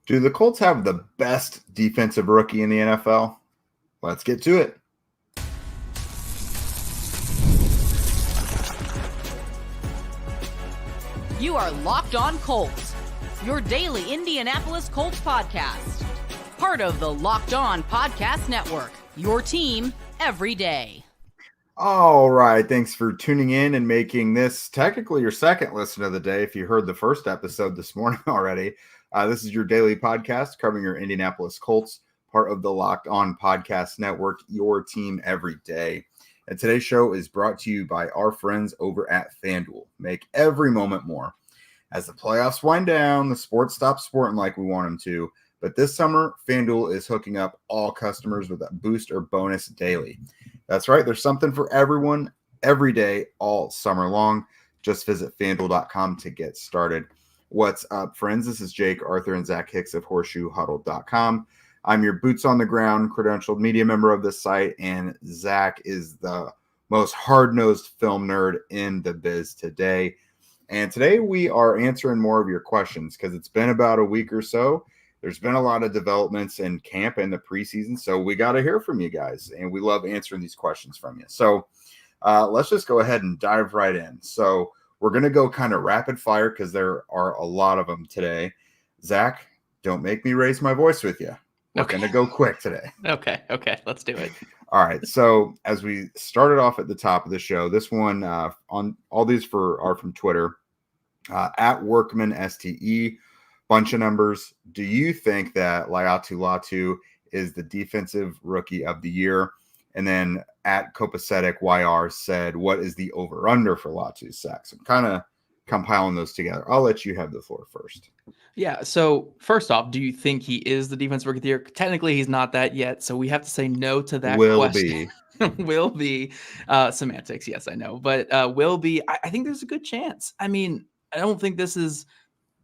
Do the Colts have the best defensive rookie in the NFL? Let's get to it. You are Locked On Colts, your daily Indianapolis Colts podcast. Part of the Locked On Podcast Network, your team every day. All right. Thanks for tuning in and making this technically your second listen of the day. If you heard the first episode this morning already, this is your daily podcast covering your Indianapolis Colts, part of the Locked On Podcast Network, your team every day. And today's show is brought to you by our friends over at FanDuel. Make every moment more. As the playoffs wind down, the sports stop sporting like we want them to. But this summer, FanDuel is hooking up all customers with a boost or bonus daily. That's right. There's something for everyone every day, all summer long. Just visit FanDuel.com to get started. What's up, friends? This is Jake, Arthur, and Zach Hicks of HorseshoeHuddle.com. I'm your boots on the ground, credentialed media member of this site, and Zach is the most hard-nosed film nerd in the biz today. And today we are answering more of your questions because it's been about a week or so. There's been a lot of developments in camp and the preseason, so we got to hear from you guys, and we love answering these questions from you. So let's just go ahead and dive right in. So we're going to go kind of rapid fire because there are a lot of them today. Zach, don't make me raise my voice with you. We're going to go quick today. Okay, let's do it. All right, so as we started off at the top of the show, this one on all these are from Twitter, at Workman STE, bunch of numbers. Do you think that Laiatu Latu is the defensive rookie of the year? And then at Copacetic YR said, what is the over-under for Latu's sacks? I'm kind of compiling those together. I'll let you have the floor first. Yeah, so first off, do you think he is the defensive rookie of the year? Technically, he's not that yet, so we have to say no to that question. Will be. Semantics, yes, I know. But will be. I think there's a good chance. I mean, I don't think this is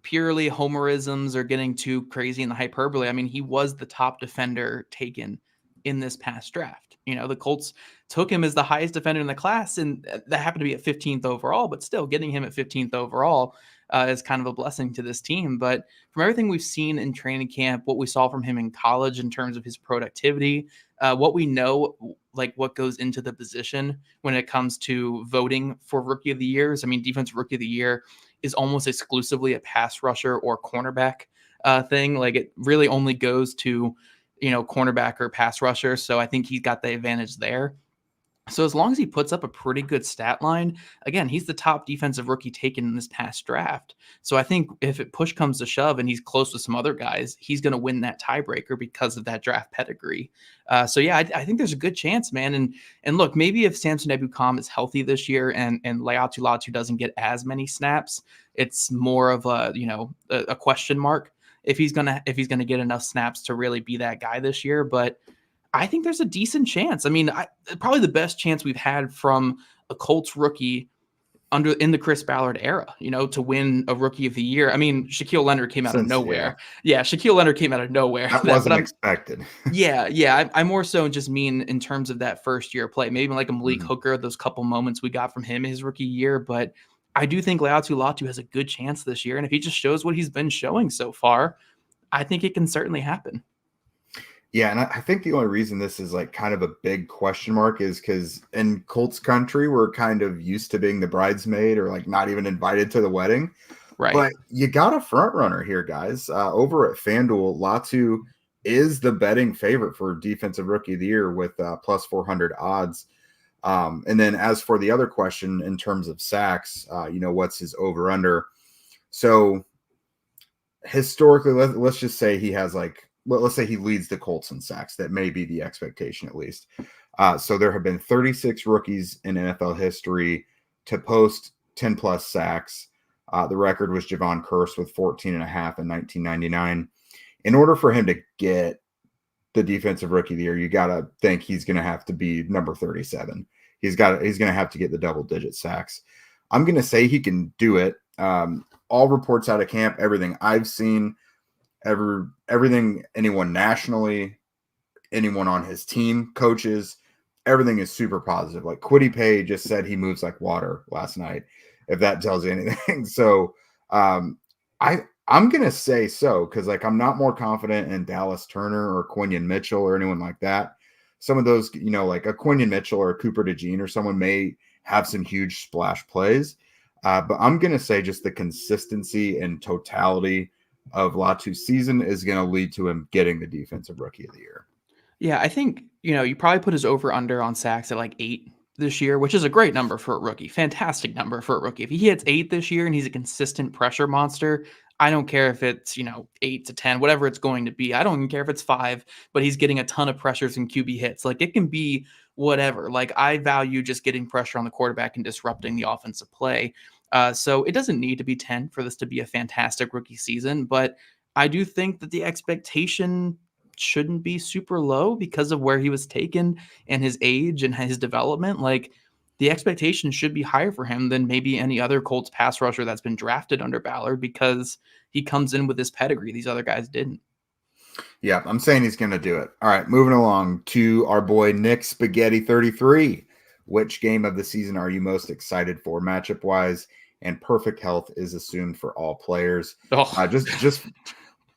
purely homerisms or getting too crazy in the hyperbole. I mean, he was the top defender taken in this past draft. You know, the Colts took him as the highest defender in the class, and that happened to be at 15th overall, but still getting him at 15th overall is kind of a blessing to this team. But from everything we've seen in training camp, what we saw from him in college in terms of his productivity, what we know, like what goes into the position when it comes to voting for rookie of the years. I mean, defensive rookie of the year is almost exclusively a pass rusher or cornerback thing. Like it really only goes to, cornerback or pass rusher. So I think he's got the advantage there. So as long as he puts up a pretty good stat line, again, he's the top defensive rookie taken in this past draft. So I think if push comes to shove and he's close to some other guys, he's going to win that tiebreaker because of that draft pedigree. I think there's a good chance, man. And look, maybe if Samson Ebukam is healthy this year and Laiatu Latu doesn't get as many snaps, it's more of a question mark if he's gonna get enough snaps to really be that guy this year. But I think there's a decent chance. I mean, probably the best chance we've had from a Colts rookie in the Chris Ballard era, to win a rookie of the year. I mean, Shaquille Leonard came out of nowhere. Yeah, Shaquille Leonard came out of nowhere. That wasn't expected. I more so just mean in terms of that first year play, maybe like a Malik Hooker, those couple moments we got from him his rookie year. But I do think Laiatu Latu has a good chance this year. And if he just shows what he's been showing so far, I think it can certainly happen. Yeah, and I think the only reason this is like kind of a big question mark is because in Colts country, we're kind of used to being the bridesmaid or like not even invited to the wedding. Right. But you got a front runner here, guys. Over at FanDuel, Latu is the betting favorite for defensive rookie of the year with plus 400 odds. And then as for the other question in terms of sacks, what's his over under? So historically, let's just say he has let's say he leads the Colts in sacks. That may be the expectation at least. So there have been 36 rookies in NFL history to post 10 plus sacks. The record was Javon Curse with 14 and a half in 1999. In order for him to get the defensive rookie of the year, you got to think he's going to have to be number 37. He's going to have to get the double digit sacks. I'm going to say he can do it. All reports out of camp, everything I've seen, everything, anyone nationally, anyone on his team, coaches, everything is super positive. Like Kwity Paye just said he moves like water last night, if that tells you anything. So I I'm going to say so because, like, I'm not more confident in Dallas Turner or Quinion Mitchell or anyone like that. Some of those, like a Quinion Mitchell or a Cooper DeJean or someone may have some huge splash plays. But I'm going to say just the consistency and totality of Latu's season is going to lead to him getting the Defensive Rookie of the Year. Yeah, I think, you probably put his over-under on sacks at like 8 this year, which is a great number for a rookie. Fantastic number for a rookie. If he hits 8 this year and he's a consistent pressure monster, I don't care if it's, 8 to 10, whatever it's going to be. I don't even care if it's 5, but he's getting a ton of pressures and QB hits. Like, it can be whatever. Like, I value just getting pressure on the quarterback and disrupting the offensive play. So it doesn't need to be 10 for this to be a fantastic rookie season, but I do think that the expectation shouldn't be super low because of where he was taken and his age and his development. Like, the expectation should be higher for him than maybe any other Colts pass rusher that's been drafted under Ballard because he comes in with this pedigree. These other guys didn't. Yeah, I'm saying he's going to do it. All right, moving along to our boy Nick Spaghetti 33. Which game of the season are you most excited for matchup wise? And perfect health is assumed for all players. Just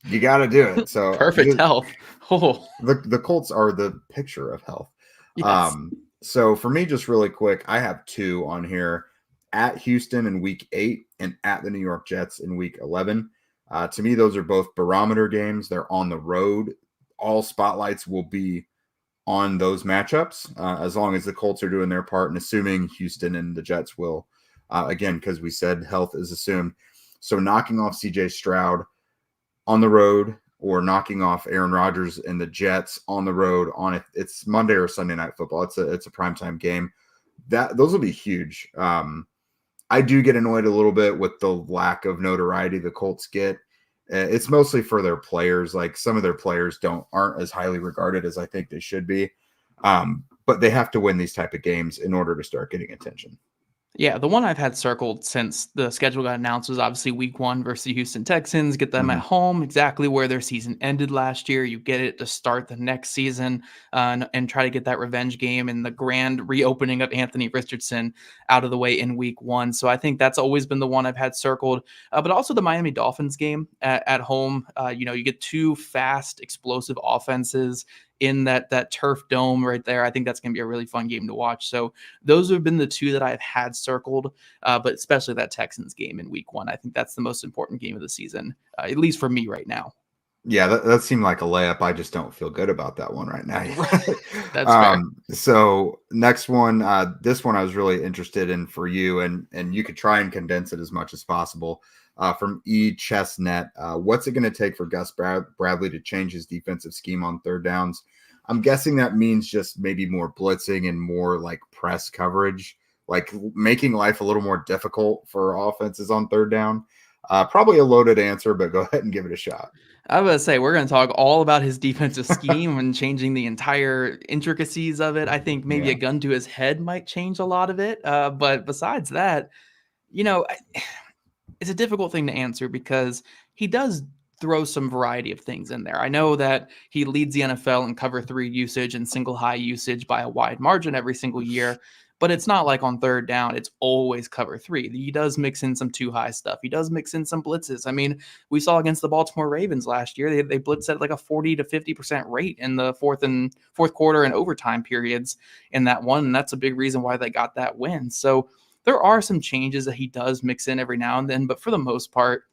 you got to do it. So perfect health. Oh. The Colts are the picture of health. Yes. So for me, just really quick, I have 2 on here: at Houston in week 8 and at the New York Jets in week 11. To me, those are both barometer games. They're on the road. All spotlights will be on those matchups as long as the Colts are doing their part, and assuming Houston and the Jets will, again, because we said health is assumed. So knocking off CJ Stroud on the road or knocking off Aaron Rodgers and the Jets on the road it's Monday or Sunday Night Football. It's a primetime game. Those will be huge. I do get annoyed a little bit with the lack of notoriety the Colts get. It's mostly for their players. Like, some of their players aren't as highly regarded as I think they should be. But they have to win these type of games in order to start getting attention. Yeah, the one I've had circled since the schedule got announced was obviously week 1 versus the Houston Texans. Get them at home, exactly where their season ended last year. You get it to start the next season and try to get that revenge game and the grand reopening of Anthony Richardson out of the way in week 1. So I think that's always been the one I've had circled. But also the Miami Dolphins game at home. You get 2 fast, explosive offenses in that turf dome right there. I think that's going to be a really fun game to watch. So those have been the 2 that I've had circled, but especially that Texans game in week 1. I think that's the most important game of the season, at least for me right now. Yeah, that seemed like a layup. I just don't feel good about that one right now. That's fair. So next one, this one I was really interested in for you, and you could try and condense it as much as possible. From E. Chestnut, what's it going to take for Gus Bradley to change his defensive scheme on third downs? I'm guessing that means just maybe more blitzing and more like press coverage, like making life a little more difficult for offenses on third down. Probably a loaded answer, but go ahead and give it a shot. I was going to say, we're going to talk all about his defensive scheme and changing the entire intricacies of it. I think maybe a gun to his head might change a lot of it. But besides that, it's a difficult thing to answer because he does throw some variety of things in there. I know that he leads the NFL in cover 3 usage and single high usage by a wide margin every single year, but it's not like on third down, it's always cover 3. He does mix in some 2 high stuff. He does mix in some blitzes. I mean, we saw against the Baltimore Ravens last year, they blitzed at like a 40 to 50% rate in the fourth quarter and overtime periods in that one. And that's a big reason why they got that win. So there are some changes that he does mix in every now and then, but for the most part,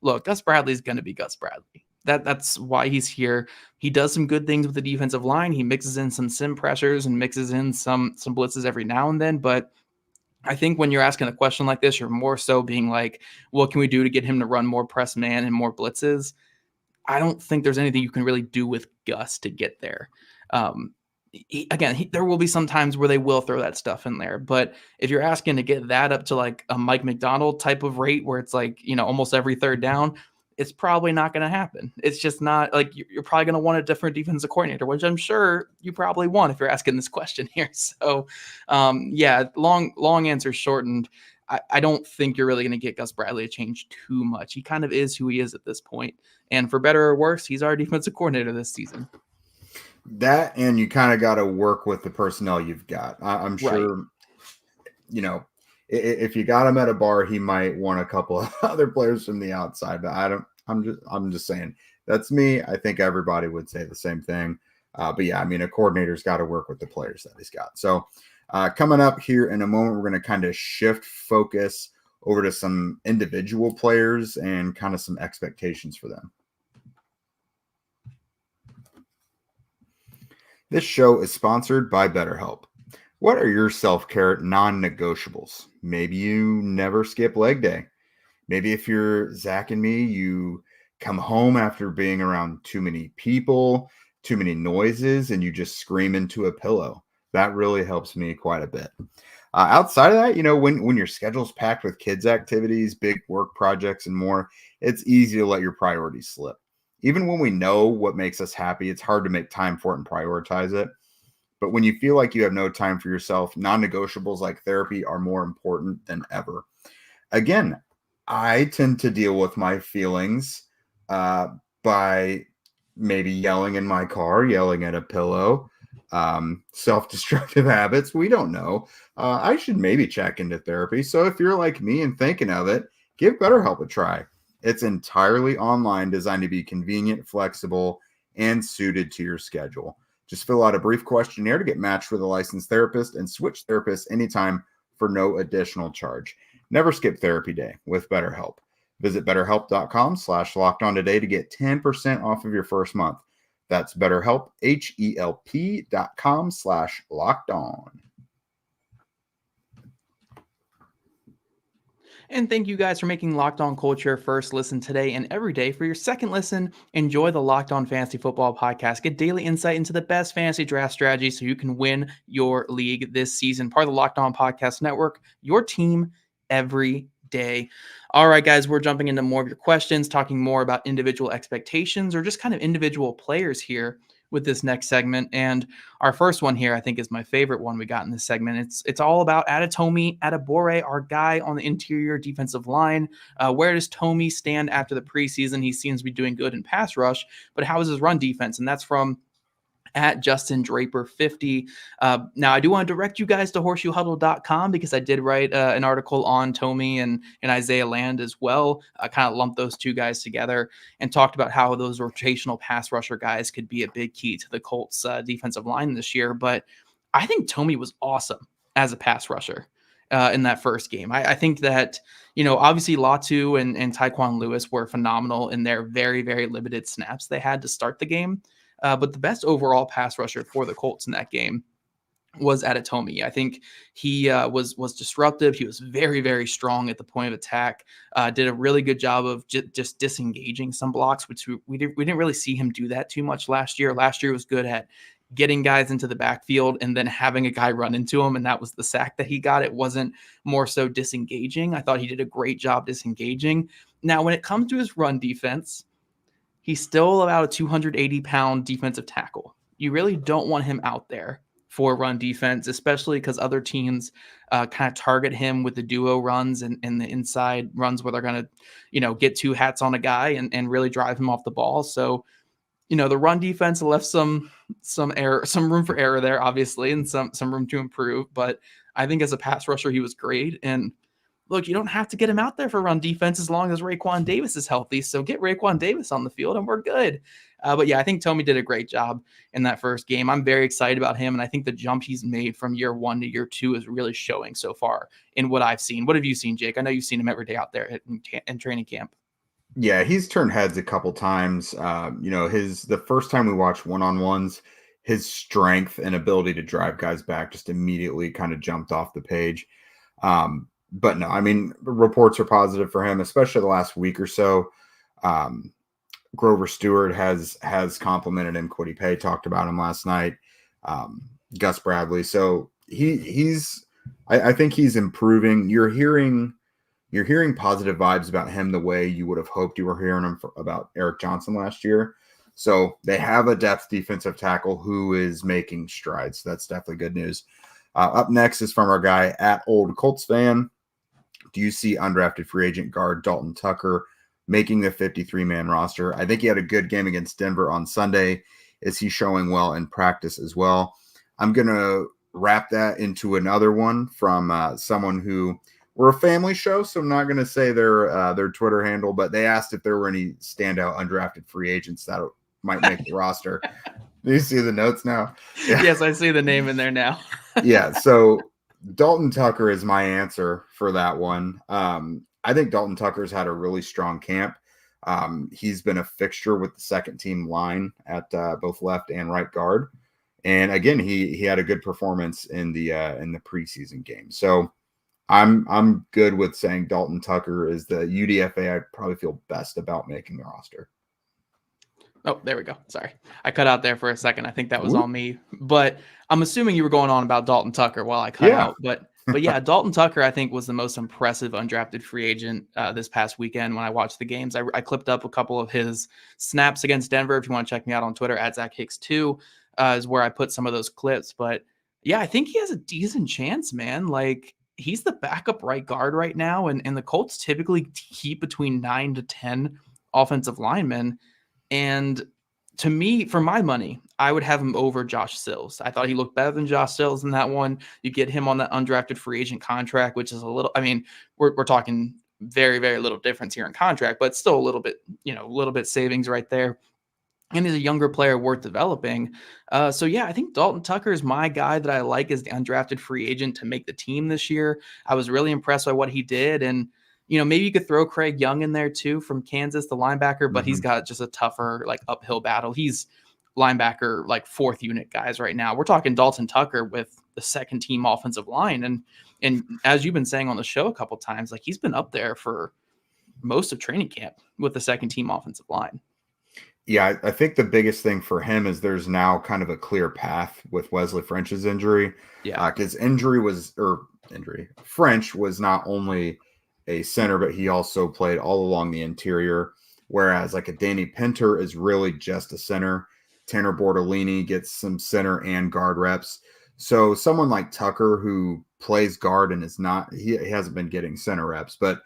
look, Gus Bradley is going to be Gus Bradley. That's why he's here. He does some good things with the defensive line. He mixes in some sim pressures and mixes in some blitzes every now and then. But I think when you're asking a question like this, you're more so being like, what can we do to get him to run more press man and more blitzes? I don't think there's anything you can really do with Gus to get there. There will be some times where they will throw that stuff in there. But if you're asking to get that up to like a Mike McDonald type of rate where it's like, almost every third down, it's probably not going to happen. It's just not like you're probably going to want a different defensive coordinator, which I'm sure you probably want if you're asking this question here. So, long answer shortened. I don't think you're really going to get Gus Bradley to change too much. He kind of is who he is at this point. And for better or worse, he's our defensive coordinator this season. That, and you kind of got to work with the personnel you've got. I'm sure, if you got him at a bar, he might want a couple of other players from the outside, but I'm I'm just saying that's me. I think everybody would say the same thing. But yeah, I mean, a coordinator's got to work with the players that he's got. So coming up here in a moment, we're going to kind of shift focus over to some individual players and kind of some expectations for them. This show is sponsored by BetterHelp. What are your self-care non-negotiables? Maybe you never skip leg day. Maybe if you're Zach and me, you come home after being around too many people, too many noises, and you just scream into a pillow. That really helps me quite a bit. Outside of that, when your schedule's packed with kids' activities, big work projects, and more, it's easy to let your priorities slip. Even when we know what makes us happy, it's hard to make time for it and prioritize it. But when you feel like you have no time for yourself, non-negotiables like therapy are more important than ever. Again, I tend to deal with my feelings by maybe yelling in my car, yelling at a pillow, self-destructive habits. We don't know. I should maybe check into therapy. So if you're like me and thinking of it, give BetterHelp a try. It's entirely online, designed to be convenient, flexible, and suited to your schedule. Just fill out a brief questionnaire to get matched with a licensed therapist and switch therapists anytime for no additional charge. Never skip therapy day with BetterHelp. Visit BetterHelp.com/LockedOn today to get 10% off of your first month. That's BetterHelp, HELP.com/LockedOn. And thank you guys for making Locked On Colts your first listen today and every day. For your second listen, enjoy the Locked On Fantasy Football podcast. Get daily insight into the best fantasy draft strategy so you can win your league this season. Part of the Locked On Podcast Network, your team every day. All right, guys, we're jumping into more of your questions, talking more about individual expectations or just kind of individual players here with this next segment. And our first one here, I think, is my favorite one we got in this segment. It's all about Adetomi Adebawore, our guy on the interior defensive line. Where does Tommy stand after the preseason? He seems to be doing good in pass rush, but how is his run defense? And that's from at Justin Draper 50. Now I do want to direct you guys to horseshoehuddle.com because I did write an article on Tommy and Isaiah Land as well. I kind of lumped those two guys together and talked about how those rotational pass rusher guys could be a big key to the Colts defensive line this year. But I think Tommy was awesome as a pass rusher in that first game. I think that, obviously Latu and Tyquan Lewis were phenomenal in their very, very limited snaps they had to start the game. But the best overall pass rusher for the Colts in that game was Adetomi. I think he was disruptive. He was very, very strong at the point of attack. Did a really good job of just disengaging some blocks, which we didn't really see him do that too much last year. Last year was good at getting guys into the backfield and then having a guy run into him, and that was the sack that he got. It wasn't more so disengaging. I thought he did a great job disengaging. Now, when it comes to his run defense, he's still about a 280-pound defensive tackle. You really don't want him out there for run defense, especially because other teams kind of target him with the duo runs and the inside runs where they're going to, get two hats on a guy and really drive him off the ball. So, the run defense left some room for error there, obviously, and some room to improve. But I think as a pass rusher, he was great. And look, you don't have to get him out there for run defense as long as Raekwon Davis is healthy. So get Raekwon Davis on the field and we're good. But yeah, I think Tommy did a great job in that first game. I'm very excited about him. And I think the jump he's made from year 1 to year 2 is really showing so far in what I've seen. What have you seen, Jake? I know you've seen him every day out there in training camp. Yeah, he's turned heads a couple times. The first time we watched one-on-ones, his strength and ability to drive guys back just immediately kind of jumped off the page. But no, I mean, reports are positive for him, especially the last week or so. Grover Stewart has complimented him. Kwity Paye talked about him last night. Gus Bradley. So I think he's improving. You're hearing positive vibes about him the way you would have hoped you were hearing him about Eric Johnson last year. So they have a depth defensive tackle who is making strides. That's definitely good news. Up next is from our guy at Old Colts Fan. Do you see undrafted free agent guard Dalton Tucker making the 53-man roster? I think he had a good game against Denver on Sunday. Is he showing well in practice as well? I'm going to wrap that into another one from someone who we're a family show, so I'm not going to say their Twitter handle, but they asked if there were any standout undrafted free agents that might make the roster. Do you see the notes now? Yeah. Yes, I see the name in there now. Yeah, so Dalton Tucker is my answer for that one. I think Dalton Tucker's had a really strong camp. He's been a fixture with the second team line at both left and right guard. And again, he had a good performance in the preseason game. So I'm good with saying Dalton Tucker is the UDFA I probably feel best about making the roster. Oh, there we go. Sorry. I cut out there for a second. I think that was on me. But I'm assuming you were going on about Dalton Tucker while I cut out. But yeah, Dalton Tucker, I think, was the most impressive undrafted free agent this past weekend when I watched the games. I clipped up a couple of his snaps against Denver. If you want to check me out on Twitter, @ZachHicks2 is where I put some of those clips. But yeah, I think he has a decent chance, man. Like, he's the backup right guard right now. And the Colts typically keep between 9 to 10 offensive linemen. And to me, for my money, I would have him over Josh Sills. I thought he looked better than Josh Sills in that one. You get him on that undrafted free agent contract, which is a little, I mean, we're talking very, very little difference here in contract, but still a little bit savings right there. And he's a younger player worth developing. So yeah, I think Dalton Tucker is my guy that I like as the undrafted free agent to make the team this year. I was really impressed by what he did. And maybe you could throw Craig Young in there too from Kansas, the linebacker, but he's got just a tougher uphill battle. He's linebacker, fourth unit guys right now. We're talking Dalton Tucker with the second team offensive line. And as you've been saying on the show a couple times, he's been up there for most of training camp with the second team offensive line. Yeah, I think the biggest thing for him is there's now kind of a clear path with Wesley French's injury. Yeah. Because French was not only a center, but he also played all along the interior, whereas a Danny Pinter is really just a center. Tanner Bortolini gets some center and guard reps. So someone like Tucker, who plays guard and he hasn't been getting center reps, but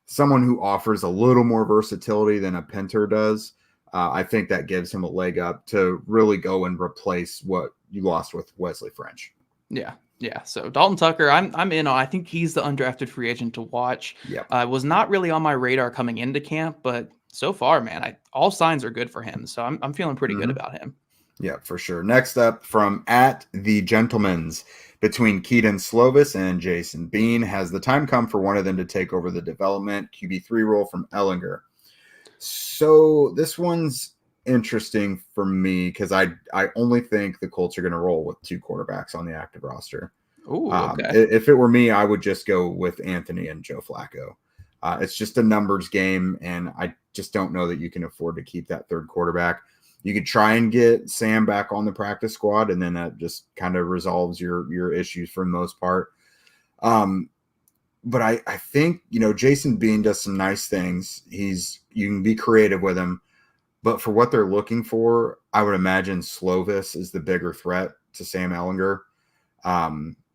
someone who offers a little more versatility than a Pinter does, I think that gives him a leg up to really go and replace what you lost with Wesley French. Yeah. Yeah, so Dalton Tucker, I'm in on. I think he's the undrafted free agent to watch. Yep. Was not really on my radar coming into camp, but so far, man, all signs are good for him. So I'm feeling pretty good about him. Yeah, for sure. Next up from @TheGentlemans, between Keaton Slovis and Jason Bean, has the time come for one of them to take over the development QB3 role from Ehlinger? So this one's interesting for me because I only think the Colts are going to roll with two quarterbacks on the active roster. Ooh, okay. If it were me, I would just go with Anthony and Joe Flacco. It's just a numbers game, and I just don't know that you can afford to keep that third quarterback. You could try and get Sam back on the practice squad, and then that just kind of resolves your issues for the most part. But I think, Jason Bean does some nice things. You can be creative with him. But for what they're looking for, I would imagine Slovis is the bigger threat to Sam Ehlinger.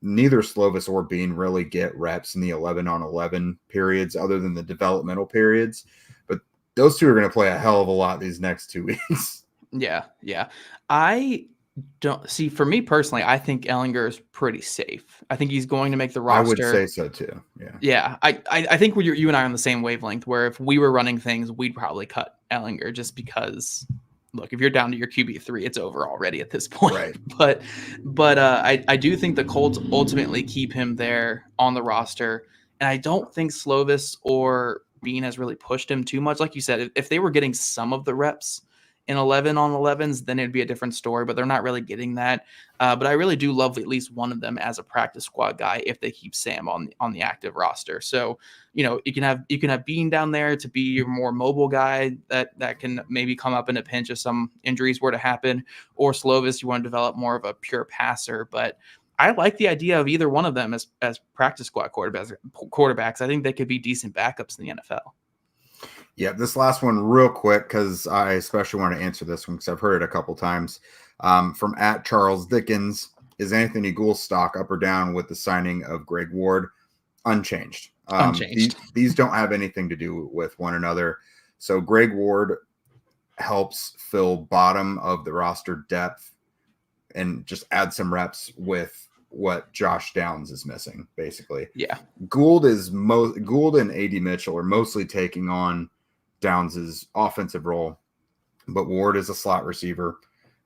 Neither Slovis or Bean really get reps in the 11-on-11 periods other than the developmental periods. But those two are going to play a hell of a lot these next 2 weeks. Yeah. I don't see, for me personally, I think Ehlinger is pretty safe. I think he's going to make the roster. I would say so too. Yeah. Yeah. I think you and I are on the same wavelength, where if we were running things, we'd probably cut Ehlinger just because, look, if you're down to your QB3, it's over already at this point. Right. But I do think the Colts ultimately keep him there on the roster. And I don't think Slovis or Bean has really pushed him too much. Like you said, if they were getting some of the reps in 11-on-11s, then it'd be a different story, but they're not really getting that. But I really do love at least one of them as a practice squad guy if they keep Sam on the active roster. So, you can have Bean down there to be your more mobile guy that can maybe come up in a pinch if some injuries were to happen, or Slovis, you want to develop more of a pure passer. But I like the idea of either one of them as practice squad quarterbacks. I think they could be decent backups in the NFL. Yeah, this last one real quick, because I especially want to answer this one because I've heard it a couple times. From @Charles Dickens, is Anthony Gould's stock up or down with the signing of Greg Ward? Unchanged. These don't have anything to do with one another. So Greg Ward helps fill bottom of the roster depth and just add some reps with what Josh Downs is missing, basically. Yeah. Gould and AD Mitchell are mostly taking on Downs' offensive role, but Ward is a slot receiver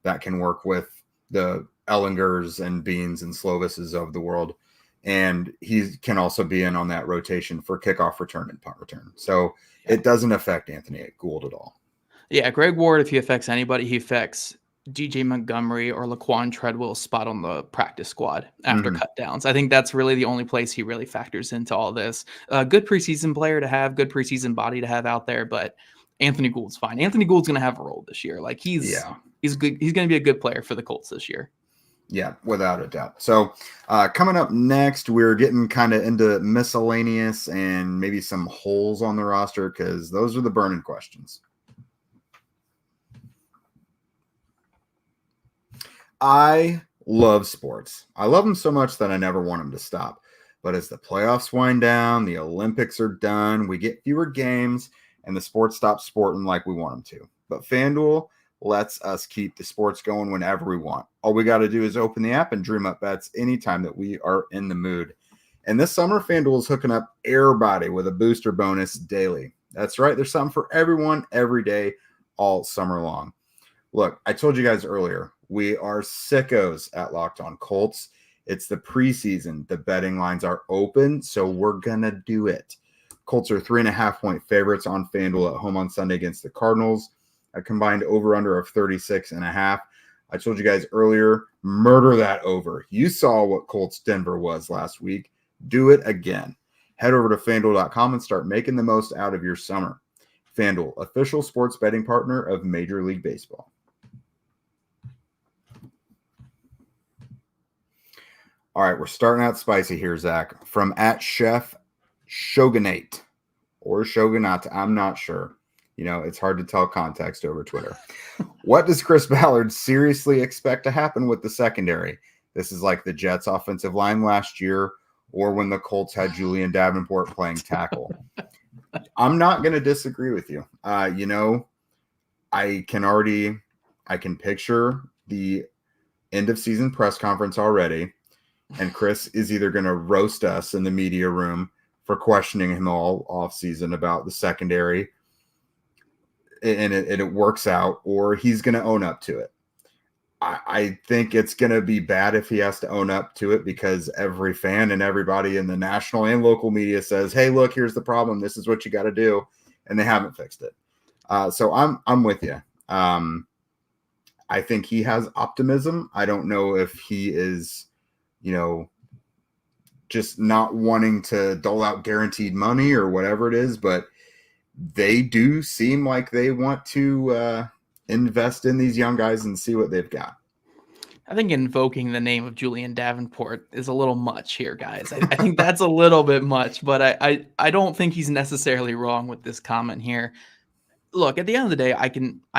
that can work with the Ellingers and Beans and Slovises of the world. And he can also be in on that rotation for kickoff return and punt return. So it doesn't affect Anthony Gould at all. Yeah, Greg Ward, if he affects anybody, he affects DJ Montgomery or Laquan Treadwell's spot on the practice squad after cut downs. I think that's really the only place he really factors into all this. Good preseason player to have, good preseason body to have out there, but Anthony Gould's fine. Anthony Gould's going to have a role this year. Like he's good. He's going to be a good player for the Colts this year. Yeah, without a doubt. So coming up next, we're getting kind of into miscellaneous and maybe some holes on the roster because those are the burning questions. I love sports. I love them so much that I never want them to stop. But as the playoffs wind down, the Olympics are done, we get fewer games, and the sports stop sporting like we want them to. But FanDuel lets us keep the sports going whenever we want. All we got to do is open the app and dream up bets anytime that we are in the mood. And this summer, FanDuel is hooking up everybody with a booster bonus daily. That's right. There's something for everyone every day, all summer long. Look, I told you guys earlier, we are sickos at Locked On Colts. It's the preseason. The betting lines are open, so we're going to do it. Colts are 3.5-point favorites on FanDuel at home on Sunday against the Cardinals. A combined over-under of 36.5. I told you guys earlier, murder that over. You saw what Colts Denver was last week. Do it again. Head over to FanDuel.com and start making the most out of your summer. FanDuel, official sports betting partner of Major League Baseball. All right, we're starting out spicy here, Zach. From @Chef Shogunate or Shogunate, I'm not sure. You know, it's hard to tell context over Twitter. What does Chris Ballard seriously expect to happen with the secondary? This is like the Jets offensive line last year or when the Colts had Julian Davenport playing tackle. I'm not going to disagree with you. You know, I can picture the end of season press conference already. And Chris is either going to roast us in the media room for questioning him all offseason about the secondary, and it works out, or he's going to own up to it. I think it's going to be bad if he has to own up to it because every fan and everybody in the national and local media says, hey, look, here's the problem. This is what you got to do. And they haven't fixed it. So I'm with you. I think he has optimism. I don't know if he is, you know, just not wanting to dole out guaranteed money or whatever it is, but they do seem like they want to invest in these young guys and see what they've got. I think invoking the name of Julian Davenport is a little much here, guys. I think that's a little bit much, but I don't think he's necessarily wrong with this comment here. Look, at the end of the day, I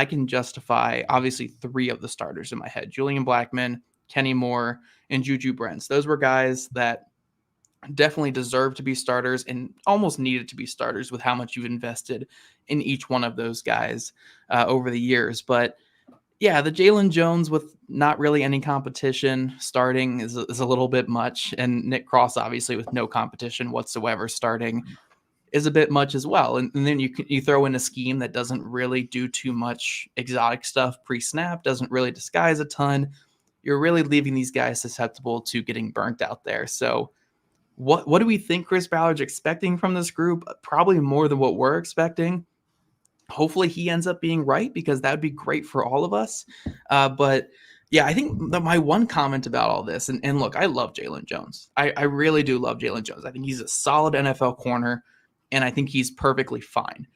can justify obviously 3 of the starters in my head: Julian Blackmon, Kenny Moore, and Juju Brents. Those were guys that definitely deserve to be starters and almost needed to be starters with how much you've invested in each one of those guys over the years. But yeah, the Jalen Jones with not really any competition starting is a little bit much. And Nick Cross, obviously, with no competition whatsoever starting is a bit much as well. And then you throw in a scheme that doesn't really do too much exotic stuff pre-snap, doesn't really disguise a ton. You're really leaving these guys susceptible to getting burnt out there. So what do we think Chris Ballard's expecting from this group? Probably more than what we're expecting. Hopefully he ends up being right because that would be great for all of us. But yeah, I think that my one comment about all this, and look, I love Jalen Jones. I really do love Jalen Jones. I think he's a solid NFL corner, and I think he's perfectly fine.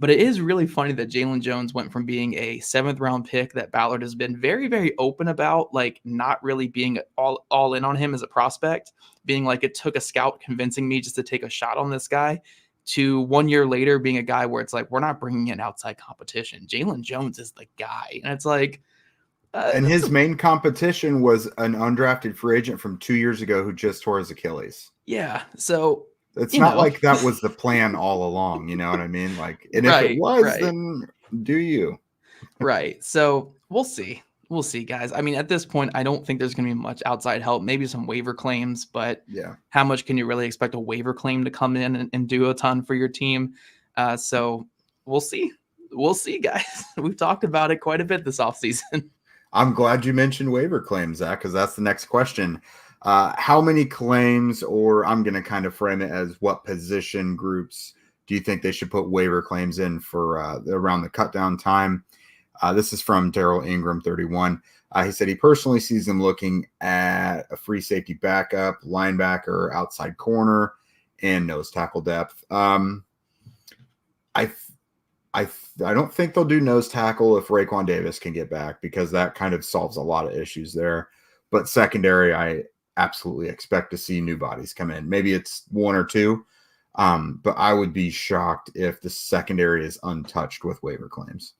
But it is really funny that Jalen Jones went from being a 7th round pick that Ballard has been very, very open about, like not really being all in on him as a prospect, being like, it took a scout convincing me just to take a shot on this guy, to 1 year later being a guy where it's like, we're not bringing in outside competition. Jalen Jones is the guy. And it's like, and his main competition was an undrafted free agent from 2 years ago who just tore his Achilles. Yeah. So it's not like that was the plan all along. You know what I mean? Like, and if it was, then do you? Right. So we'll see. We'll see, guys. I mean, at this point, I don't think there's going to be much outside help. Maybe some waiver claims, but how much can you really expect a waiver claim to come in and do a ton for your team? So we'll see. We'll see, guys. We've talked about it quite a bit this offseason. I'm glad you mentioned waiver claims, Zach, because that's the next question. How many claims, or I'm going to kind of frame it as what position groups do you think they should put waiver claims in for around the cut down time? This is from Daryl Ingram, 31. He said he personally sees them looking at a free safety backup, linebacker, outside corner, and nose tackle depth. I don't think they'll do nose tackle if Raekwon Davis can get back, because that kind of solves a lot of issues there. But secondary, I absolutely expect to see new bodies come in. Maybe it's one or two, but I would be shocked if the secondary is untouched with waiver claims.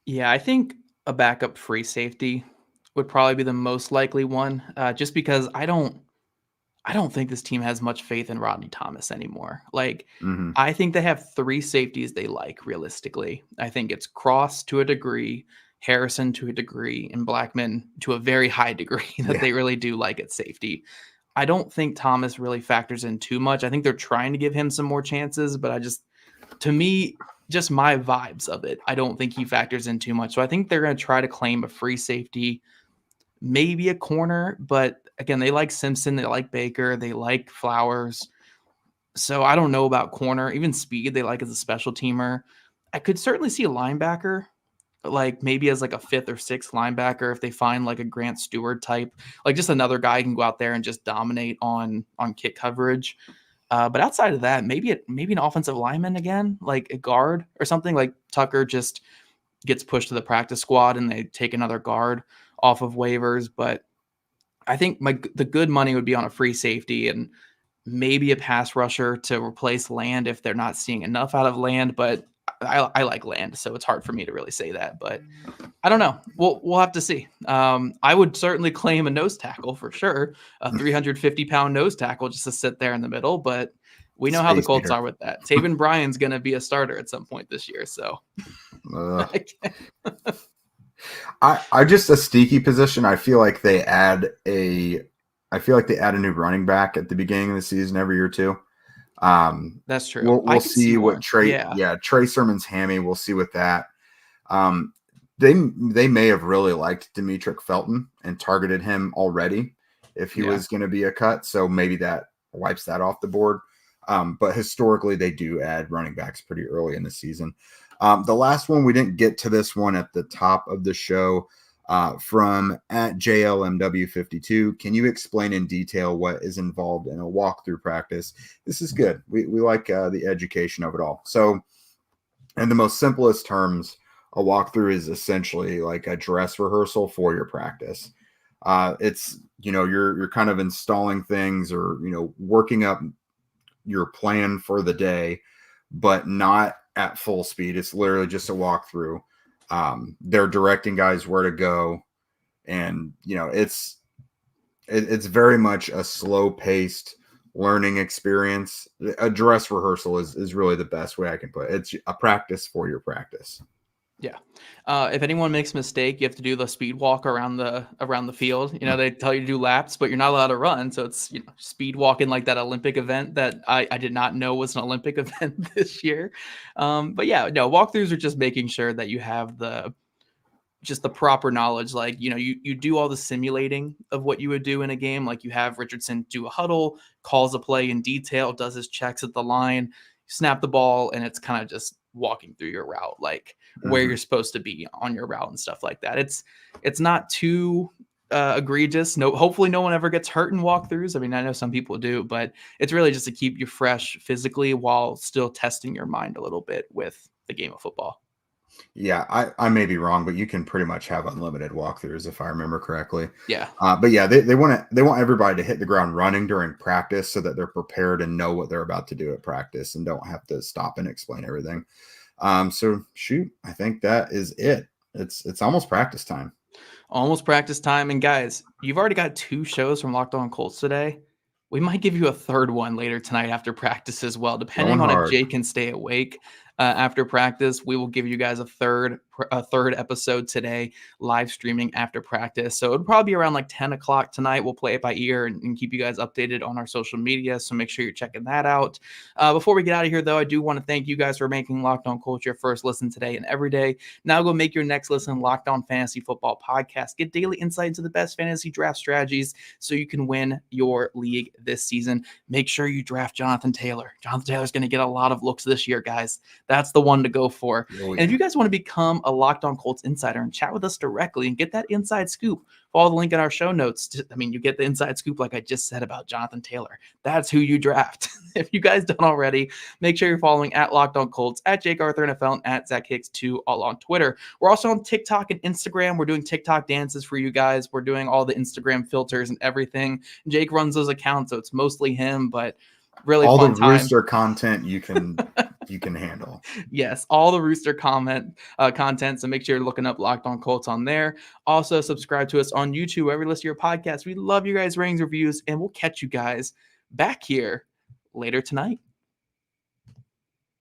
Yeah, I think a backup free safety would probably be the most likely one, just because I don't think this team has much faith in Rodney Thomas anymore. Like, I think they have three safeties they like, realistically. I think it's Cross to a degree, Harrison to a degree, and Blackman to a very high degree that they really do like at safety. I don't think Thomas really factors in too much. I think they're trying to give him some more chances, but to me, just my vibes of it, I don't think he factors in too much. So I think they're going to try to claim a free safety, maybe a corner, but again, they like Simpson, they like Baker, they like Flowers. So I don't know about corner. Even Speed, they like as a special teamer. I could certainly see a linebacker, like maybe as like a fifth or sixth linebacker if they find like a Grant Stewart type, like just another guy who can go out there and just dominate on kick coverage. But outside of that, maybe an offensive lineman again, like a guard or something. Like Tucker just gets pushed to the practice squad and they take another guard off of waivers. But I think the good money would be on a free safety and maybe a pass rusher to replace Land if they're not seeing enough out of Land. But I like Land, so it's hard for me to really say that. But I don't know. We'll have to see. I would certainly claim a nose tackle for sure, a 350-pound nose tackle just to sit there in the middle. But we know how the Colts are with that. Taven Bryan's going to be a starter at some point this year. So I just a sneaky position. I feel like they add a new running back at the beginning of the season every year too. That's true. We'll see what Trey Sermon's hammy. We'll see with that. They may have really liked Demetric Felton and targeted him already if he was going to be a cut. So maybe that wipes that off the board. But historically, they do add running backs pretty early in the season. The last one, we didn't get to this one at the top of the show, from at JLMW52. Can you explain in detail what is involved in a walkthrough practice? This is good. We like the education of it all. So in the most simplest terms, a walkthrough is essentially like a dress rehearsal for your practice. It's, you're kind of installing things or, working up your plan for the day, but not at full speed. It's literally just a walkthrough. They're directing guys where to go. And, it's very much a slow paced learning experience. A dress rehearsal is really the best way I can put it. It's a practice for your practice. Yeah. If anyone makes a mistake, you have to do the speed walk around the field. They tell you to do laps, but you're not allowed to run. So it's speed walking like that Olympic event that I did not know was an Olympic event this year. But yeah, no, walkthroughs are just making sure that you have the proper knowledge. Like, you do all the simulating of what you would do in a game. Like you have Richardson do a huddle, calls a play in detail, does his checks at the line, snap the ball, and it's kind of just walking through your route, like where you're supposed to be on your route and stuff like that. It's not too egregious. Hopefully no one ever gets hurt in walkthroughs. I mean, I know some people do, but it's really just to keep you fresh physically while still testing your mind a little bit with the game of football. Yeah, I may be wrong, but you can pretty much have unlimited walkthroughs if I remember correctly. Yeah. But yeah, they want everybody to hit the ground running during practice so that they're prepared and know what they're about to do at practice and don't have to stop and explain everything. So shoot, I think that is it. It's almost practice time. Almost practice time. And guys, you've already got 2 shows from Locked On Colts today. We might give you a third one later tonight after practice as well, depending on if Jay can stay awake after practice. We will give you guys a third third episode today, live streaming after practice. So it'll probably be around like 10 o'clock tonight. We'll play it by ear and keep you guys updated on our social media. So make sure you're checking that out. Before we get out of here, though, I do want to thank you guys for making Locked On Colts your first listen today and every day. Now go make your next listen Locked On Fantasy Football Podcast. Get daily insight into the best fantasy draft strategies so you can win your league this season. Make sure you draft Jonathan Taylor. Jonathan Taylor's going to get a lot of looks this year, guys. That's the one to go for. Oh, yeah. And if you guys want to become a Locked On Colts insider and chat with us directly and get that inside scoop, follow the link in our show notes. I mean, you get the inside scoop like I just said about Jonathan Taylor. That's who you draft. If you guys don't already, make sure you're following at Locked On Colts, at Jake Arthur NFL, and at Zach Hicks 2, all on Twitter. We're also on TikTok and Instagram. We're doing TikTok dances for you guys. We're doing all the Instagram filters and everything. Jake runs those accounts, so it's mostly him, but really all fun the Rooster content you can handle. Yes, all the Rooster content. So make sure you're looking up Locked On Colts on there. Also, subscribe to us on YouTube, wherever you listen to your podcast. We love you guys' ratings, reviews, and we'll catch you guys back here later tonight.